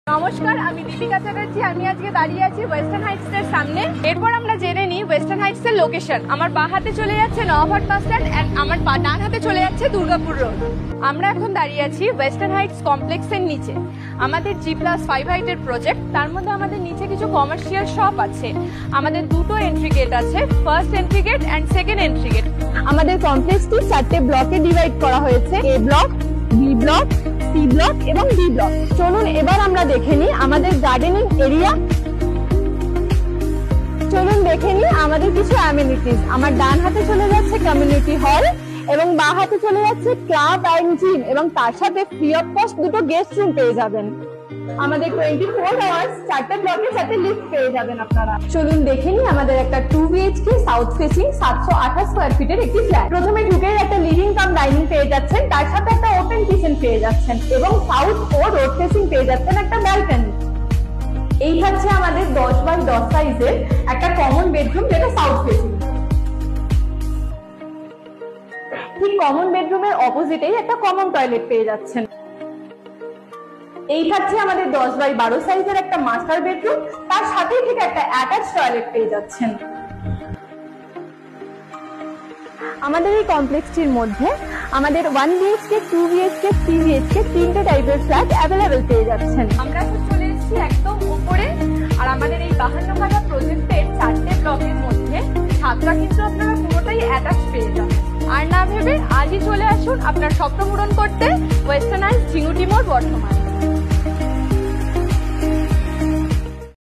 নমস্কার, আমি দীপিকা চ্যাটার্জি। আমি আজকে দাঁড়িয়ে আছি ওয়েস্টার্ন হাইটস এর সামনে। এরপর আমরা জেনে নিই ওয়েস্টার্ন হাইটস এর লোকেশন। আমার বাঁ হাতে চলে যাচ্ছে নওয়াবহাট বাস স্ট্যান্ড এন্ড আমার ডান হাতে চলে যাচ্ছে দুর্গাপুর রোড। আমরা এখন দাঁড়িয়ে আছি ওয়েস্টার্ন হাইটস কমপ্লেক্সের নিচে। আমাদের G+5 হাইটের প্রজেক্ট, তার মধ্যে আমাদের নিচে কিছু কমার্শিয়াল শপ আছে। আমাদের দুটো এন্ট্রি গেট আছে, first entry gate and second entry gate. আমাদের কমপ্লেক্সটি 4টে ব্লকে ডিভাইড করা হয়েছে, A block, B block, C block এবং ডি ব্লক। চলুন এবার আমরা দেখে নিই আমাদের গার্ডেনিং এরিয়া। চলুন দেখে নিই আমাদের কিছু অ্যামিনিটিস। আমার ডান হাতে চলে যাচ্ছে কমিউনিটি হল এবং বাঁ হাতে চলে যাচ্ছে ক্লাব এন্ড জিম, এবং তার সাথে ফ্রি অফ কস্ট দুটো গেস্ট রুম পেয়ে যাবেন। আমাদের 24 আওয়ার্স 4টে ব্লকের সাথে লিফট পেয়ে যাবেন আপনারা। চলুন দেখে নিই আমাদের একটা 2 BHK সাউথ ফেসিং 728 স্কয়ার ফিটের একটি ফ্ল্যাট। প্রথমে ঢুকে একটা লিভিং কাম ডাইনিং পেয়ে যাচ্ছেন, তার সাথে একটা ওপেন কিচেন পেয়ে যাচ্ছেন এবং সাউথ ও রোড ফেসিং পেয়ে যাচ্ছেন একটা ব্যালকনি। এই হচ্ছে আমাদের 10x10 সাইজের একটা কমন বেডরুম, যেটা সাউথ ফেসিং। ঠিক কমন বেডরুমের অপোজিটেই একটা কমন টয়লেট পেয়ে যাচ্ছেন। এই থাকছে আমাদের 10x12 সাইজের একটা মাস্টার বেডরুম, তার সাথেই ঠিক একটা অ্যাটাচ টয়লেট পেয়ে যাচ্ছেন। আমাদের এই কমপ্লেক্সটির মধ্যে আমাদের 1 BHK, 2 BHK, 3 BHK 3টে টাইপের ফ্ল্যাট অ্যাভেলেবেল পেয়ে যাচ্ছেন। আমরা এখন চলে এসেছি একদম উপরে, আর আমাদের এই 52 কাঠা প্রজেক্টের 4টে ব্লকের মধ্যে ছাদটা কিন্তু আপনারা পুরোটাই অ্যাটাচ পেয়ে যাবেন। আর না ভেবে আজই চলে আসুন আপনার স্বপ্ন পূরণ করতে ওয়েস্টার্ন হাইটস ঝিঙুটি মোড়, বর্ধমান।